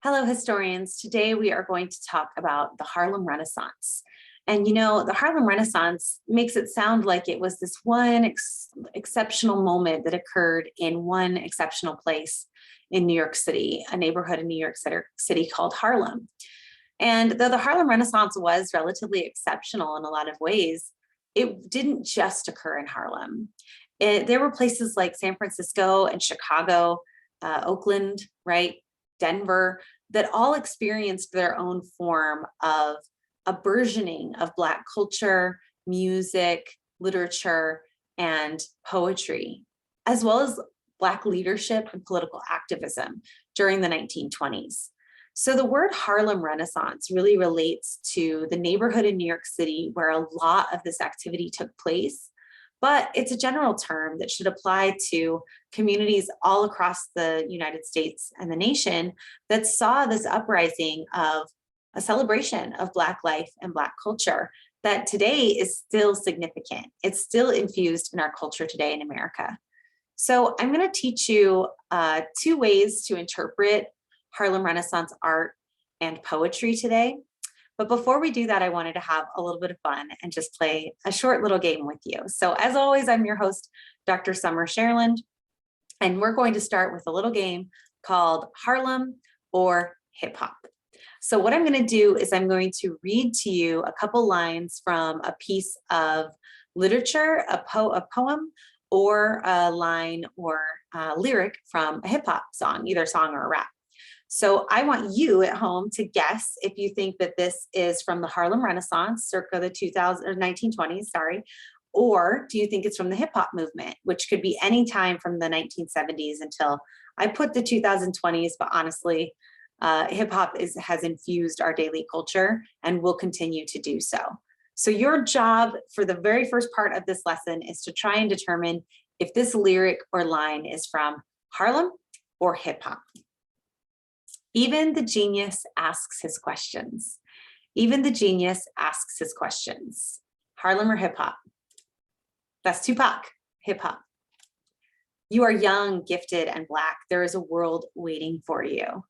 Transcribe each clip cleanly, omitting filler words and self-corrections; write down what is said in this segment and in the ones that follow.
Hello, historians. Today we are going to talk about the Harlem Renaissance. And the Harlem Renaissance makes it sound like it was this one exceptional moment that occurred in one exceptional place in New York City, a neighborhood in New York City called Harlem. And though the Harlem Renaissance was relatively exceptional in a lot of ways, it didn't just occur in Harlem. There were places like San Francisco and Chicago, Oakland, right? Denver, that all experienced their own form of a burgeoning of Black culture, music, literature, and poetry, as well as Black leadership and political activism during the 1920s. So the word Harlem Renaissance really relates to the neighborhood in New York City where a lot of this activity took place, but it's a general term that should apply to communities all across the United States and the nation that saw this uprising of a celebration of Black life and Black culture that today is still significant. It's still infused in our culture today in America. So I'm going to teach you two ways to interpret Harlem Renaissance art and poetry today. But before we do that, I wanted to have a little bit of fun and just play a short little game with you. So as always, I'm your host, Dr. Summer Cherland, and we're going to start with a little game called Harlem or Hip Hop. So what I'm going to do is I'm going to read to you a couple lines from a piece of literature, a poem, or a line or lyric from a hip hop song, either song or a rap. So I want you at home to guess if you think that this is from the Harlem Renaissance, circa the 1920s, or do you think it's from the hip hop movement, which could be any time from the 1970s until I put the 2020s, but honestly, hip hop has infused our daily culture and will continue to do so. So your job for the very first part of this lesson is to try and determine if this lyric or line is from Harlem or hip hop. Even the genius asks his questions. Even the genius asks his questions. Harlem or hip hop? That's Tupac, hip hop. You are young, gifted, and Black. There is a world waiting for you.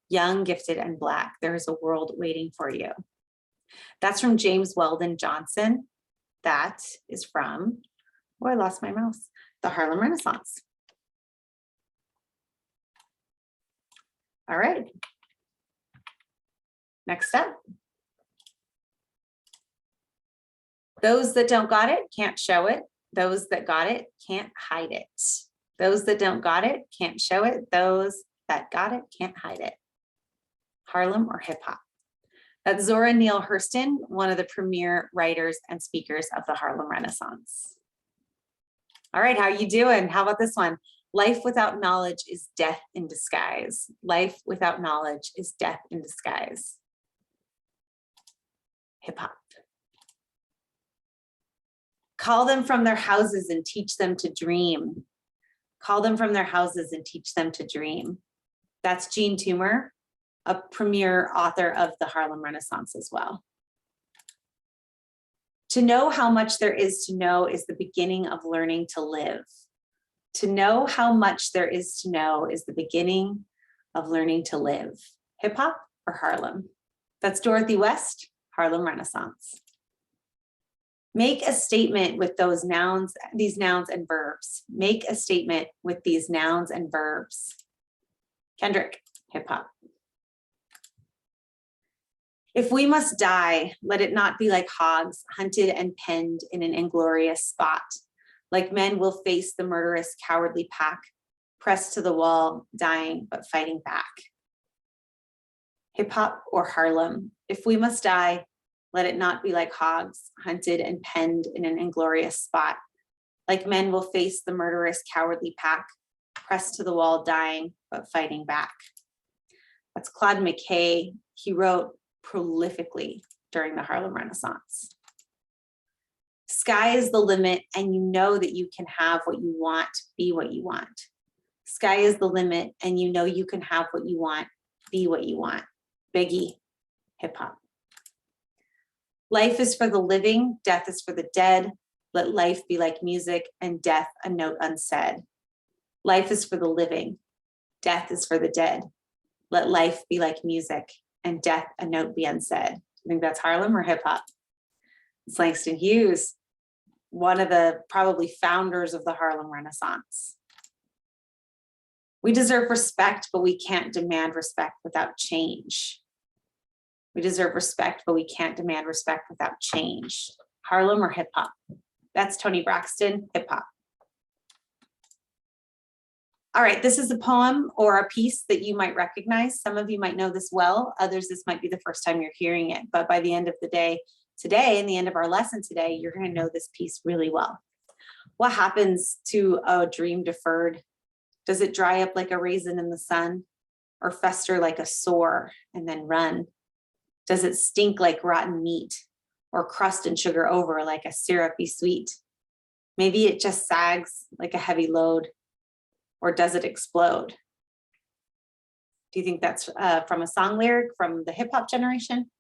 Young, gifted, and Black. There is a world waiting for you. That's from James Weldon Johnson. That is from, oh, I lost my mouse, the Harlem Renaissance. All right. Next up. Those that don't got it can't show it. Those that got it can't hide it. Those that don't got it can't show it. Those that got it can't hide it. Harlem or hip hop? That's Zora Neale Hurston, one of the premier writers and speakers of the Harlem Renaissance. All right, how you doing? How about this one? Life without knowledge is death in disguise. Life without knowledge is death in disguise. Hip hop. Call them from their houses and teach them to dream. Call them from their houses and teach them to dream. That's Jean Toomer, a premier author of the Harlem Renaissance as well. To know how much there is to know is the beginning of learning to live. To know how much there is to know is the beginning of learning to live. Hip hop or Harlem? That's Dorothy West, Harlem Renaissance. Make a statement with these nouns and verbs. Make a statement with these nouns and verbs. Kendrick, hip hop. If we must die, let it not be like hogs, hunted and penned in an inglorious spot. Like men will face the murderous, cowardly pack, pressed to the wall, dying but fighting back. Hip hop or Harlem? If we must die, let it not be like hogs, hunted and penned in an inglorious spot. Like men will face the murderous, cowardly pack, pressed to the wall, dying but fighting back. That's Claude McKay. He wrote prolifically during the Harlem Renaissance. Sky is the limit, and you know that you can have what you want, be what you want. Sky is the limit, and you know you can have what you want, be what you want. Biggie, hip hop. Life is for the living, death is for the dead. Let life be like music, and death a note unsaid. Life is for the living, death is for the dead. Let life be like music and death a note be unsaid. I think that's Harlem or hip hop. It's Langston Hughes, one of the probably founders of the Harlem Renaissance. We deserve respect, but we can't demand respect without change. We deserve respect, but we can't demand respect without change. Harlem or hip hop? That's Toni Braxton, hip hop. All right, this is a poem or a piece that you might recognize. Some of you might know this well, others this might be the first time you're hearing it, but by the end of the day today, and the end of our lesson today, you're going to know this piece really well. What happens to a dream deferred? Does it dry up like a raisin in the sun, or fester like a sore and then run? Does it stink like rotten meat, or crust and sugar over like a syrupy sweet? Maybe it just sags like a heavy load, or does it explode? Do you think that's from a song lyric from the hip hop generation?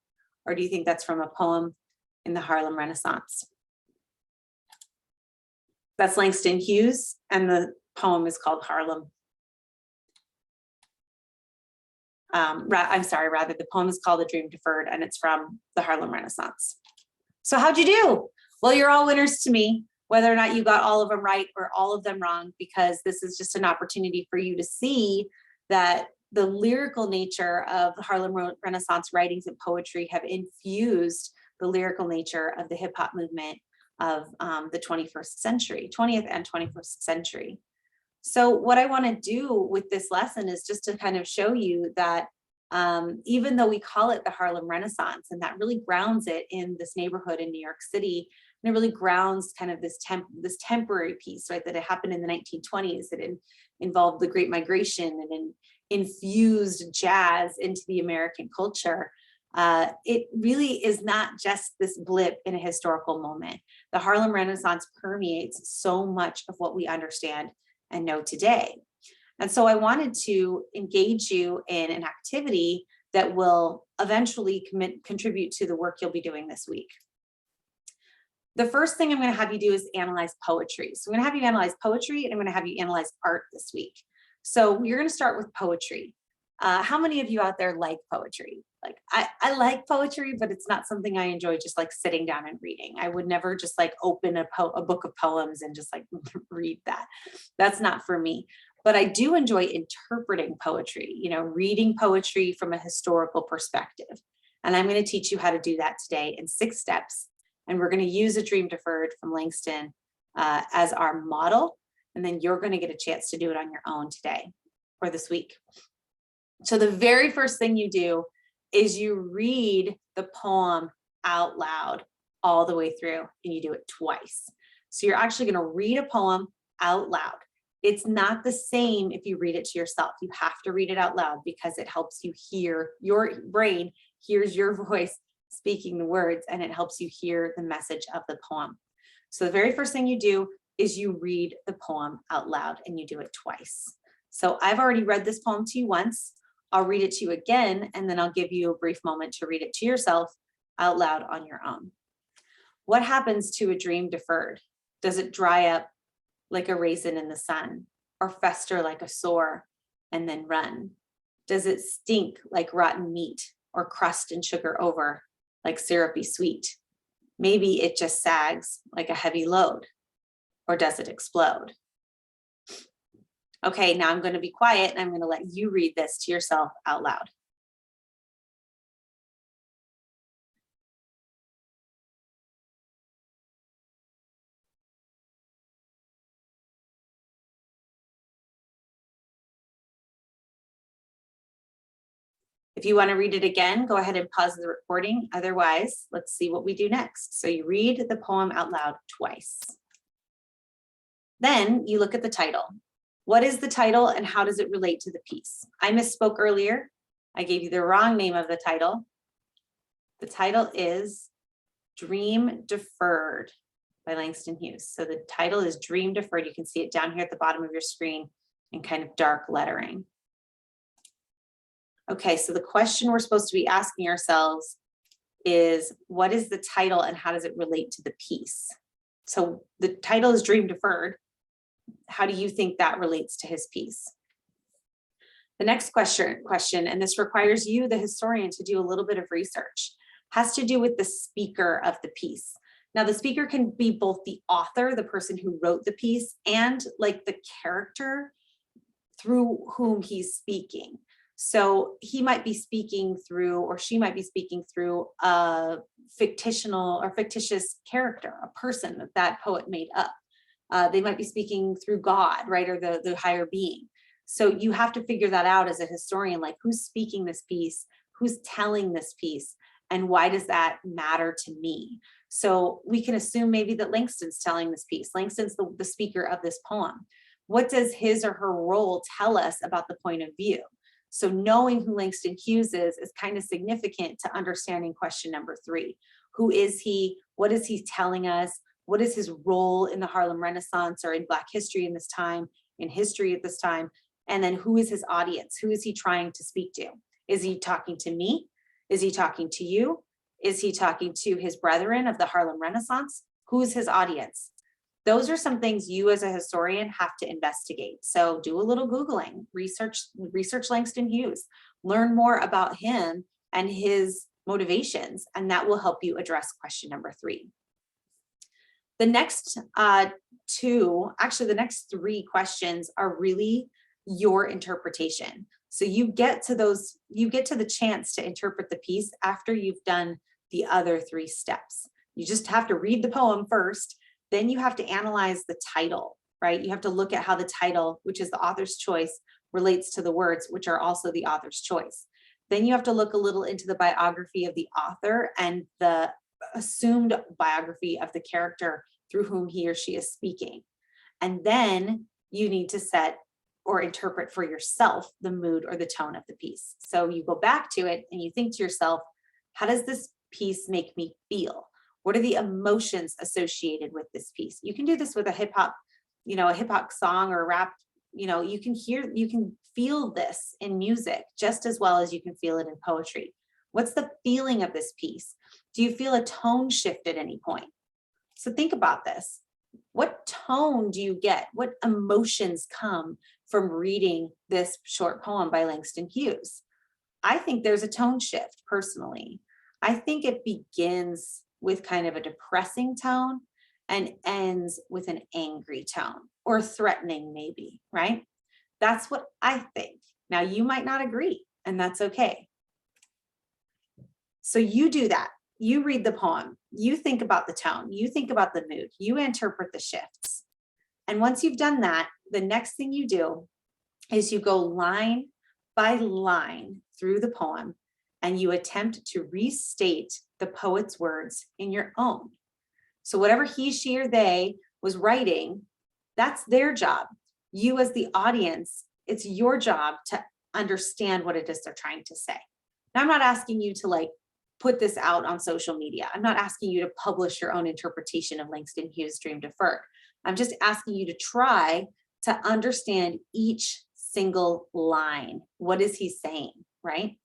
Or do you think that's from a poem in the Harlem Renaissance? That's Langston Hughes, and the poem is called Harlem. Rather, the poem is called The Dream Deferred, and it's from the Harlem Renaissance. So how'd you do? Well, you're all winners to me, whether or not you got all of them right or all of them wrong, because this is just an opportunity for you to see that the lyrical nature of the Harlem Renaissance writings and poetry have infused the lyrical nature of the hip hop movement of the 21st century, 20th and 21st century. So what I want to do with this lesson is just to kind of show you that even though we call it the Harlem Renaissance, and that really grounds it in this neighborhood in New York City, and it really grounds kind of this temporary piece, right, that it happened in the 1920s, that it involved the Great Migration and infused jazz into the American culture. It really is not just this blip in a historical moment. The Harlem Renaissance permeates so much of what we understand and know today. And so I wanted to engage you in an activity that will eventually contribute to the work you'll be doing this week. The first thing I'm going to have you do is analyze poetry. So I'm going to have you analyze poetry, and I'm going to have you analyze art this week. So you're going to start with poetry. How many of you out there like poetry? Like I like poetry, but it's not something I enjoy just like sitting down and reading. I would never just like open a book of poems and just like read that. That's not for me. But I do enjoy interpreting poetry, reading poetry from a historical perspective. And I'm going to teach you how to do that today in 6 steps. And we're going to use A Dream Deferred from Langston as our model. And then you're going to get a chance to do it on your own today or this week. So the very first thing you do is you read the poem out loud all the way through, and you do it twice. So you're actually going to read a poem out loud. It's not the same if you read it to yourself. You have to read it out loud because it helps you hear, your brain hears your voice speaking the words, and it helps you hear the message of the poem. So the very first thing you do is you read the poem out loud, and you do it twice. So I've already read this poem to you once. I'll read it to you again, and then I'll give you a brief moment to read it to yourself out loud on your own. What happens to a dream deferred? Does it dry up like a raisin in the sun, or fester like a sore and then run? Does it stink like rotten meat, or crust and sugar over like syrupy sweet? Maybe it just sags like a heavy load, or does it explode? Okay, now I'm going to be quiet, and I'm going to let you read this to yourself out loud. If you want to read it again, go ahead and pause the recording. Otherwise, let's see what we do next. So you read the poem out loud twice. Then you look at the title. What is the title, and how does it relate to the piece? I misspoke earlier. I gave you the wrong name of the title. The title is Dream Deferred by Langston Hughes. So the title is Dream Deferred. You can see it down here at the bottom of your screen in kind of dark lettering. Okay, so the question we're supposed to be asking ourselves is, what is the title and how does it relate to the piece? So the title is Dream Deferred. How do you think that relates to his piece? The next question, and this requires you, the historian, to do a little bit of research, has to do with the speaker of the piece. Now, the speaker can be both the author, the person who wrote the piece, and like the character through whom he's speaking. So he might be speaking through, or she might be speaking through a fictitious character, a person that that poet made up. They might be speaking through God, right, or the higher being. So you have to figure that out as a historian, like who's speaking this piece, who's telling this piece, and why does that matter to me? So we can assume maybe that Langston's telling this piece. Langston's the speaker of this poem. What does his or her role tell us about the point of view? So knowing who Langston Hughes is kind of significant to understanding question number 3. Who is he? What is he telling us? What is his role in the Harlem Renaissance or in Black history in this time, in history at this time? And then who is his audience? Who is he trying to speak to? Is he talking to me? Is he talking to you? Is he talking to his brethren of the Harlem Renaissance? Who's his audience? Those are some things you as a historian have to investigate. So do a little Googling, research Langston Hughes, learn more about him and his motivations, and that will help you address question number 3. The next the next 3 questions are really your interpretation. So you get to the chance to interpret the piece after you've done the other 3 steps. You just have to read the poem first, then you have to analyze the title, right? You have to look at how the title, which is the author's choice, relates to the words, which are also the author's choice. Then you have to look a little into the biography of the author and the assumed biography of the character through whom he or she is speaking. And then you need to set or interpret for yourself the mood or the tone of the piece. So you go back to it and you think to yourself, how does this piece make me feel? What are the emotions associated with this piece? You can do this with a hip hop song or a rap. You can feel this in music just as well as you can feel it in poetry. What's the feeling of this piece? Do you feel a tone shift at any point? So think about this. What tone do you get? What emotions come from reading this short poem by Langston Hughes? I think there's a tone shift personally. I think it begins with kind of a depressing tone and ends with an angry tone or threatening maybe, right? That's what I think. Now you might not agree, and that's okay. So you do that. You read the poem, you think about the tone, you think about the mood, you interpret the shifts. And once you've done that, the next thing you do is you go line by line through the poem and you attempt to restate the poet's words in your own. So whatever he, she, or they was writing, that's their job. You as the audience, it's your job to understand what it is they're trying to say. Now, I'm not asking you to put this out on social media. I'm not asking you to publish your own interpretation of Langston Hughes' Dream Deferred. I'm just asking you to try to understand each single line. What is he saying, right?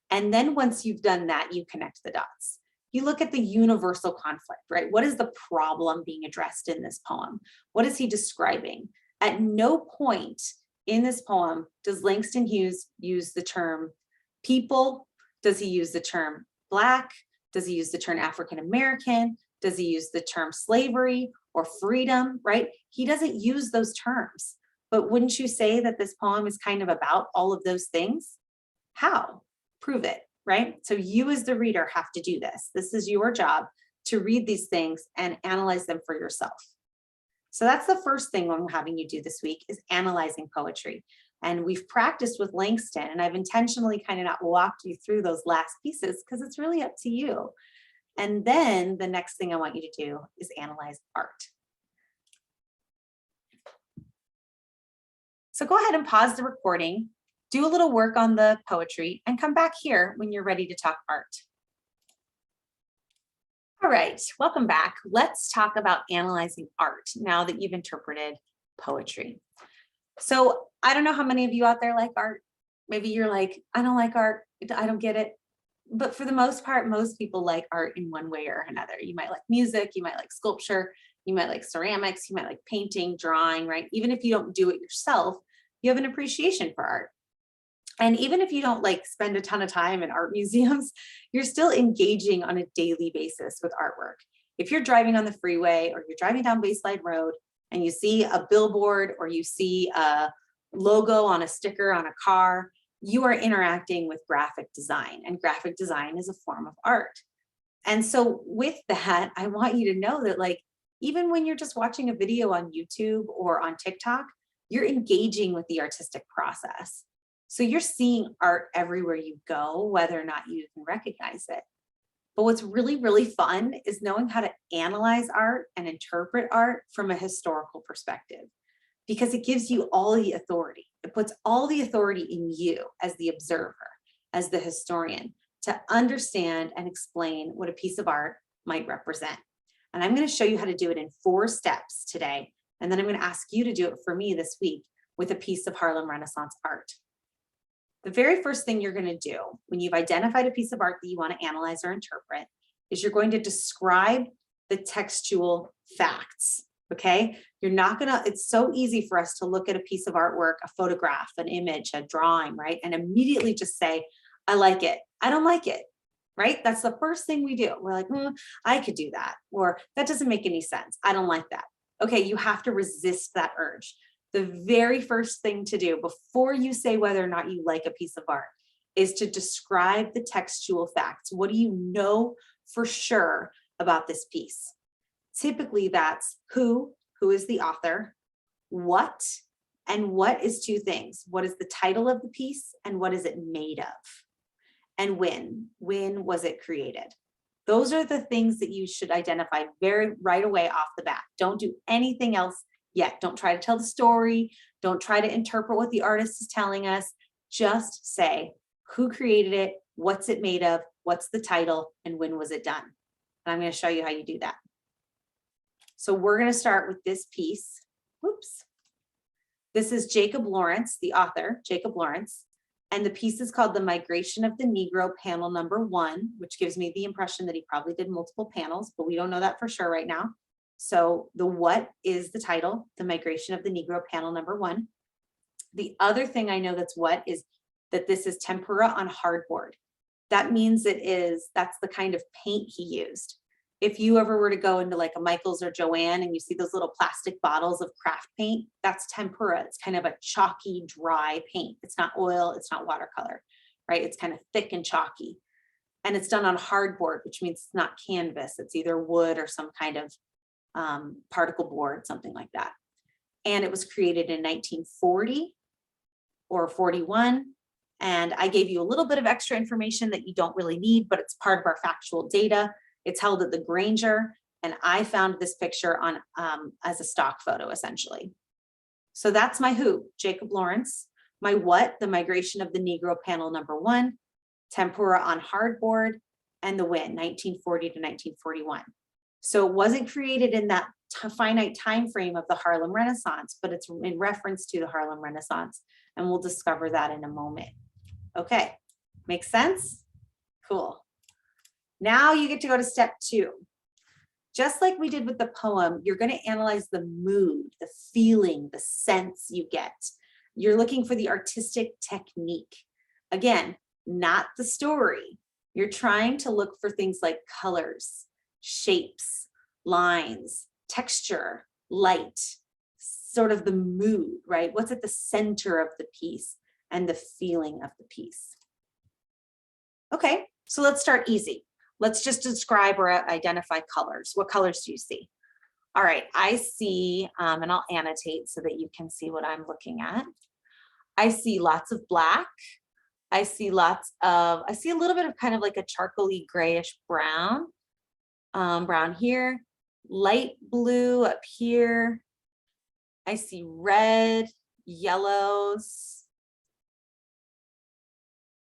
And then once you've done that, you connect the dots. You look at the universal conflict, right? What is the problem being addressed in this poem? What is he describing? At no point in this poem does Langston Hughes use the term people. Does he use the term Black? Does he use the term African American? Does he use the term slavery or freedom, right? He doesn't use those terms. But wouldn't you say that this poem is kind of about all of those things? How? Prove it, right? So you as the reader have to do this. This is your job to read these things and analyze them for yourself. So that's the first thing I'm having you do this week is analyzing poetry. And we've practiced with Langston, and I've intentionally kind of not walked you through those last pieces because it's really up to you. And then the next thing I want you to do is analyze art. So go ahead and pause the recording, do a little work on the poetry, and come back here when you're ready to talk art. All right, welcome back. Let's talk about analyzing art now that you've interpreted poetry. So I don't know how many of you out there like art. Maybe you're like, I don't like art, I don't get it. But for the most part, most people like art in one way or another. You might like music, you might like sculpture, you might like ceramics, you might like painting, drawing, right? Even if you don't do it yourself, you have an appreciation for art. And even if you don't like spend a ton of time in art museums, you're still engaging on a daily basis with artwork. If you're driving on the freeway or you're driving down Baseline Road and you see a billboard or you see a logo on a sticker on a car, you are interacting with graphic design, and graphic design is a form of art. And so with that, I want you to know that like, even when you're just watching a video on YouTube or on TikTok, you're engaging with the artistic process. So you're seeing art everywhere you go, whether or not you can recognize it. But what's really, really fun is knowing how to analyze art and interpret art from a historical perspective, because it gives you all the authority. It puts all the authority in you as the observer, as the historian, to understand and explain what a piece of art might represent. And I'm going to show you how to do it in 4 steps today. And then I'm going to ask you to do it for me this week with a piece of Harlem Renaissance art. The very first thing you're going to do when you've identified a piece of art that you want to analyze or interpret is you're going to describe the textual facts. Okay, you're not going to, it's so easy for us to look at a piece of artwork, a photograph, an image, a drawing, right? And immediately just say, I like it. I don't like it, right? That's the first thing we do. We're like, I could do that. Or that doesn't make any sense. I don't like that. Okay, you have to resist that urge. The very first thing to do before you say whether or not you like a piece of art is to describe the textual facts. What do you know for sure about this piece? Typically that's who is the author, what, and what is 2 things. What is the title of the piece and what is it made of? And when was it created? Those are the things that you should identify right away off the bat. Don't do anything else yet. Don't try to tell the story. Don't try to interpret what the artist is telling us. Just say who created it, what's it made of, what's the title, and when was it done? And I'm going to show you how you do that. So we're going to start with this piece. Whoops. This is Jacob Lawrence, the author, Jacob Lawrence. And the piece is called The Migration of the Negro, panel number 1, which gives me the impression that he probably did multiple panels, but we don't know that for sure right now. So the what is the title, The Migration of the Negro, panel number 1. The other thing I know that's what is that this is tempera on hardboard. That means that's the kind of paint he used. If you ever were to go into like a Michael's or Joann and you see those little plastic bottles of craft paint, that's tempera. It's kind of a chalky, dry paint. It's not oil, it's not watercolor, right? It's kind of thick and chalky. And it's done on hardboard, which means it's not canvas. It's either wood or some kind of particle board, something like that. And it was created in 1940 or 41. And I gave you a little bit of extra information that you don't really need, but it's part of our factual data. It's held at the Granger, and I found this picture on as a stock photo, essentially. So that's my who, Jacob Lawrence. My what, The Migration of the Negro, panel number 1, tempera on hardboard, and the when, 1940 to 1941. So it wasn't created in that finite time frame of the Harlem Renaissance, but it's in reference to the Harlem Renaissance, and we'll discover that in a moment. Okay, makes sense? Cool. Now you get to go to step 2. Just like we did with the poem, you're going to analyze the mood, the feeling, the sense you get. You're looking for the artistic technique. Again, not the story. You're trying to look for things like colors, shapes, lines, texture, light, sort of the mood, right? What's at the center of the piece and the feeling of the piece. Okay, so let's start easy. Let's just describe or identify colors. What colors do you see? All right, I see, and I'll annotate so that you can see what I'm looking at. I see lots of black. I see a little bit of kind of like a charcoaly grayish brown. Brown here, light blue up here. I see red, yellows,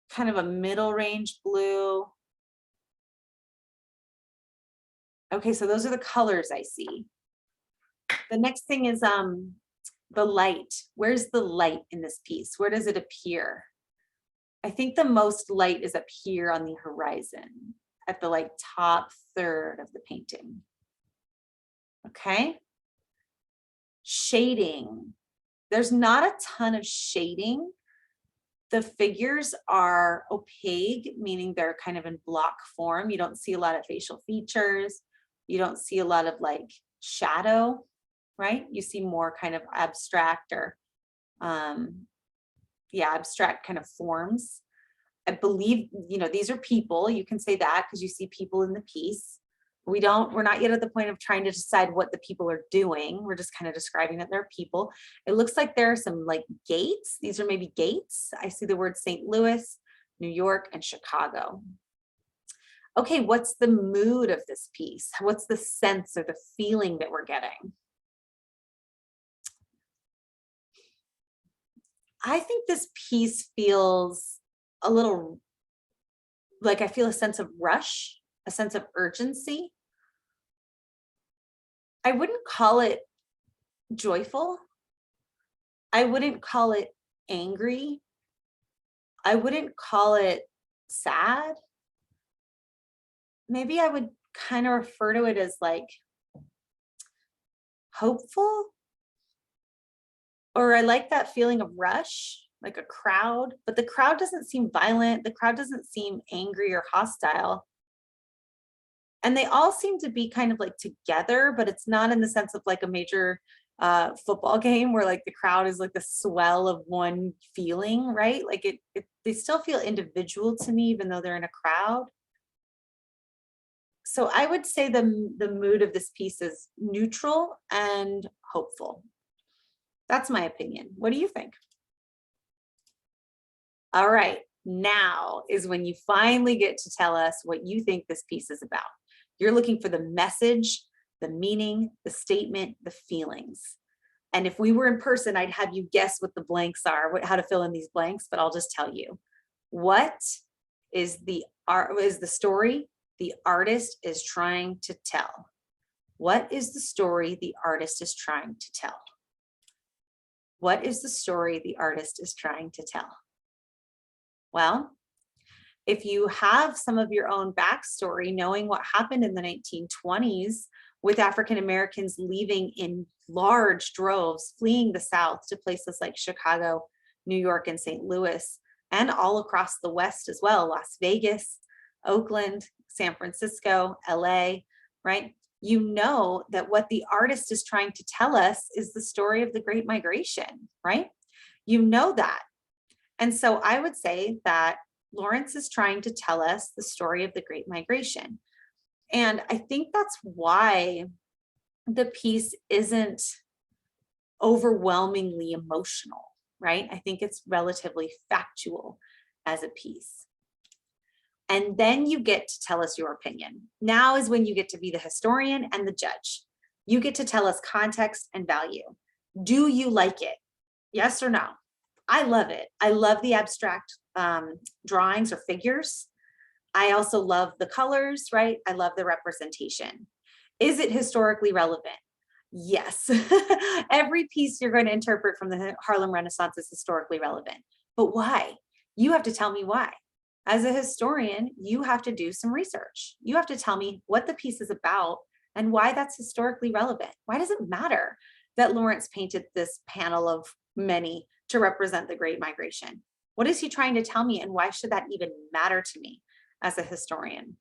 kind of a middle range blue. Okay, so those are the colors I see. The next thing is the light. Where's the light in this piece? Where does it appear? I think the most light is up here on the horizon at the like top third of the painting. Okay. Shading. There's not a ton of shading The figures are opaque, meaning they're kind of in block form. You don't see a lot of facial features. You don't see a lot of like shadow, right? You see more kind of abstract or abstract kind of forms. I believe, these are people. You can say that because you see people in the piece. We're not yet at the point of trying to decide what the people are doing. We're just kind of describing that they're people. It looks like there are some like gates. These are maybe gates. I see the word St. Louis, New York, and Chicago. Okay, what's the mood of this piece? What's the sense or the feeling that we're getting? I think this piece feels a little like I feel a sense of rush, a sense of urgency. I wouldn't call it joyful. I wouldn't call it angry. I wouldn't call it sad. Maybe I would kind of refer to it as like hopeful. Or I like that feeling of rush, like a crowd, but the crowd doesn't seem violent. The crowd doesn't seem angry or hostile. And they all seem to be kind of like together, but it's not in the sense of like a major football game where like the crowd is like the swell of one feeling, right? Like they still feel individual to me, even though they're in a crowd. So I would say the mood of this piece is neutral and hopeful. That's my opinion. What do you think? All right, now is when you finally get to tell us what you think this piece is about. You're looking for the message, the meaning, the statement, the feelings. And if we were in person, I'd have you guess what the blanks are, how to fill in these blanks, but I'll just tell you. What is the story the artist is trying to tell? What is the story the artist is trying to tell? What is the story the artist is trying to tell? Well, if you have some of your own backstory, knowing what happened in the 1920s with African Americans leaving in large droves, fleeing the South to places like Chicago, New York, and St. Louis, and all across the West as well, Las Vegas, Oakland, San Francisco, LA, right? You know that what the artist is trying to tell us is the story of the Great Migration, right? You know that. And so I would say that Lawrence is trying to tell us the story of the Great Migration. And I think that's why the piece isn't overwhelmingly emotional, right? I think it's relatively factual as a piece. And then you get to tell us your opinion. Now is when you get to be the historian and the judge. You get to tell us context and value. Do you like it? Yes or no? I love it. I love the abstract drawings or figures. I also love the colors, right? I love the representation. Is it historically relevant? Yes. Every piece you're going to interpret from the Harlem Renaissance is historically relevant. But why? You have to tell me why. As a historian, you have to do some research. You have to tell me what the piece is about and why that's historically relevant. Why does it matter that Lawrence painted this panel of many to represent the Great Migration? What is he trying to tell me, and why should that even matter to me as a historian?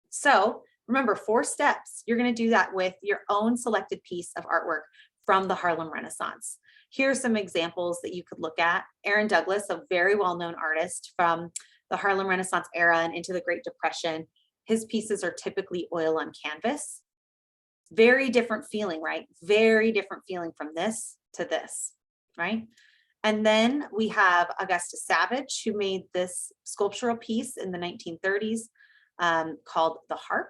So remember, 4 steps. You're going to do that with your own selected piece of artwork from the Harlem Renaissance. Here are some examples that you could look at. Aaron Douglas, a very well-known artist from the Harlem Renaissance era and into the Great Depression. His pieces are typically oil on canvas. Very different feeling, right? Very different feeling from this to this, right? And then we have Augusta Savage, who made this sculptural piece in the 1930s called The Harp.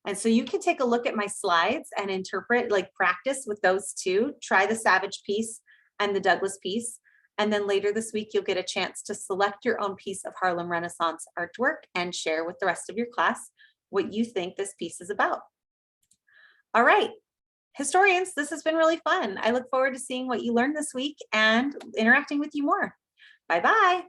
And so you can take a look at my slides and interpret, like practice with those two. Try the Savage piece and the Douglas piece. And then later this week, you'll get a chance to select your own piece of Harlem Renaissance artwork and share with the rest of your class what you think this piece is about. All right, historians, this has been really fun. I look forward to seeing what you learned this week and interacting with you more. Bye-bye.